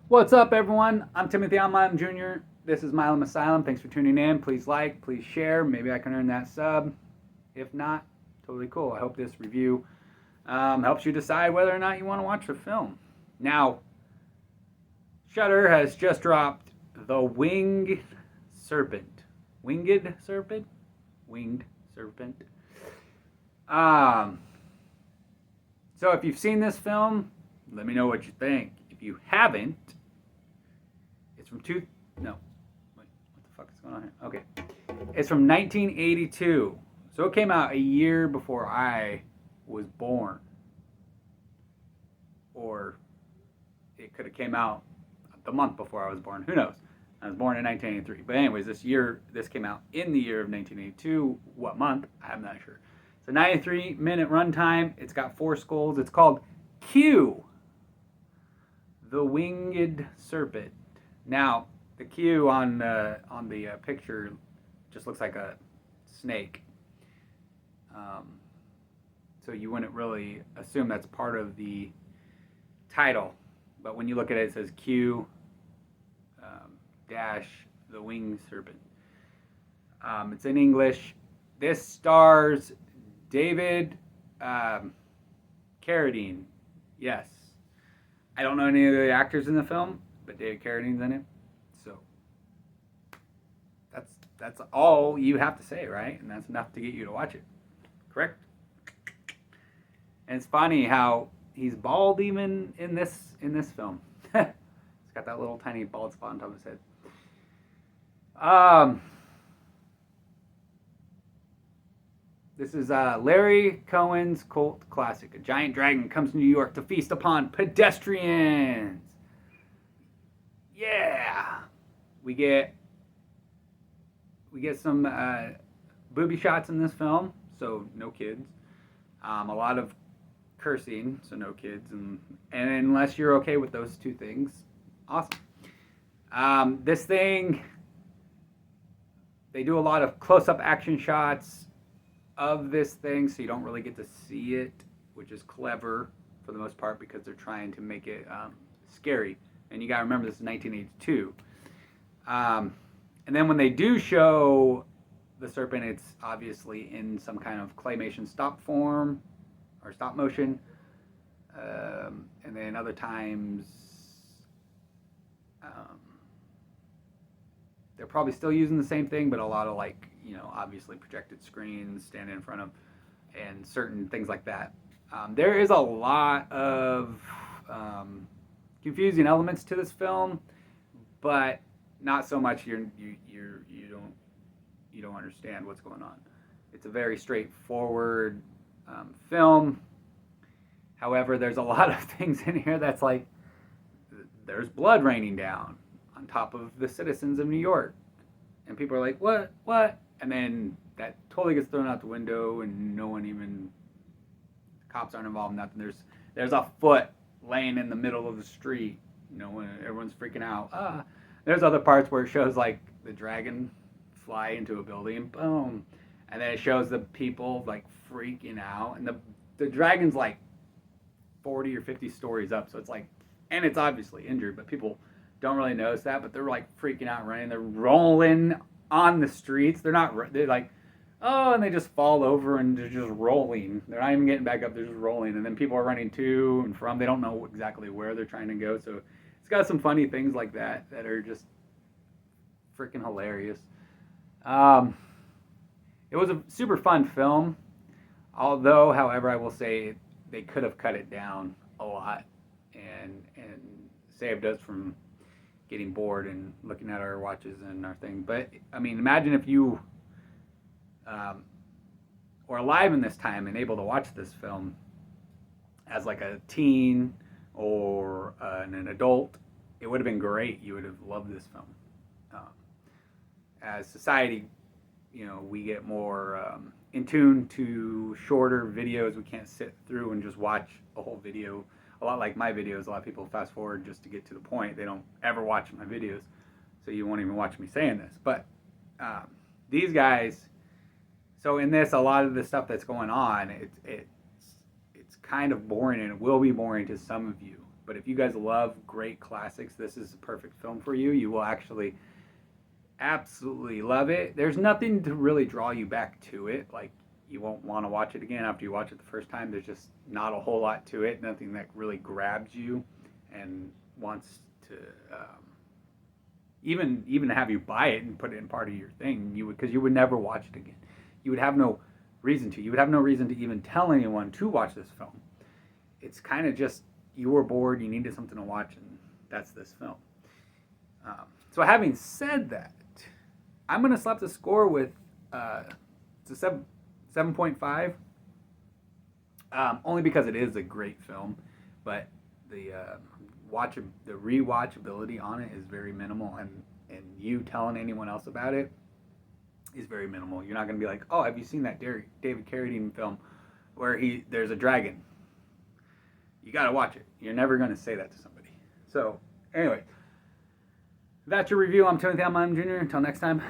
What's up, everyone? I'm Timothy Almheim Jr. This is Milamasylum. Thanks for tuning in. Please like, please share. Maybe I can earn that sub. If not, totally cool. I hope this review helps you decide whether or not you want to watch the film. Now, Shudder has just dropped The Winged Serpent. Winged Serpent? Winged Serpent. Um, so if you've seen this film, let me know what you think. If you haven't, it's from no, wait, what the fuck is going on here? Okay, it's from 1982, so it came out a year before I was born, or it could have came out the month before I was born. Who knows? I was born in 1983, but anyways, this came out in the year of 1982. What month? I'm not sure. It's a 93-minute runtime. It's got 4 skulls. It's called Q, the Winged Serpent. Now, the Q on the picture just looks like a snake. So you wouldn't really assume that's part of the title. But when you look at it, it says Q dash the Winged Serpent. It's in English. This stars David Carradine. Yes. I don't know any of the actors in the film, but David Carradine's in it. So that's all you have to say, right? And that's enough to get you to watch it. Correct? And it's funny how he's bald even in this film. He's got that little tiny bald spot on top of his head. This is Larry Cohen's cult classic. A giant dragon comes to New York to feast upon pedestrians. Yeah. We get some booby shots in this film, so no kids. A lot of cursing, so no kids. And unless you're okay with those two things, awesome. This thing, they do a lot of close-up action shots of this thing, so you don't really get to see it, which is clever for the most part because they're trying to make it scary. And you gotta remember this is 1982. And then when they do show the serpent, it's obviously in some kind of claymation stop form or stop motion. And then other times, they're probably still using the same thing, but a lot of obviously projected screens standing in front of, and certain things like that. There is a lot of confusing elements to this film, but not so much you don't understand what's going on. It's a very straightforward film. However, there's a lot of things in here that's like, there's blood raining down on top of the citizens of New York, and people are like, what? And then that totally gets thrown out the window, and no one even, cops aren't involved in nothing. There's a foot laying in the middle of the street, when everyone's freaking out. There's other parts where it shows like the dragon fly into a building, boom, and then it shows the people like freaking out, and the dragon's like 40 or 50 stories up, so it's like, and it's obviously injured, but people don't really notice that, but they're like freaking out, running, they're rolling on the streets. They're like, oh, and they just fall over and they're just rolling. They're not even getting back up, they're just rolling, and then people are running to and from. They don't know exactly where they're trying to go, so it's got some funny things like that are just freaking hilarious. It was a super fun film, although, however, I will say they could have cut it down a lot and saved us from getting bored and looking at our watches and our thing. But I mean, imagine if you were alive in this time and able to watch this film as like a teen or an adult. It would have been great. You would have loved this film. As society, we get more in tune to shorter videos. We can't sit through and just watch a whole video. A lot like my videos, a lot of people fast forward just to get to the point. They don't ever watch my videos, so you won't even watch me saying this. But these guys, so in this, a lot of the stuff that's going on, it's kind of boring, and it will be boring to some of you. But if you guys love great classics, this is a perfect film for you. You will actually absolutely love it. There's nothing to really draw you back to it. Like, you won't want to watch it again after you watch it the first time. There's just not a whole lot to it. Nothing that really grabs you and wants to even have you buy it and put it in part of your thing. Because you would never watch it again. You would have no reason to. You would have no reason to even tell anyone to watch this film. It's kind of just, you were bored, you needed something to watch, and that's this film. So having said that, I'm going to slap the score with it's a 7.5, only because it is a great film, but the rewatchability on it is very minimal, and you telling anyone else about it is very minimal. You're not going to be like, oh, have you seen that David Carradine film where there's a dragon? You got to watch it. You're never going to say that to somebody. So, anyway, that's your review. I'm Timothy Alman Jr. Until next time,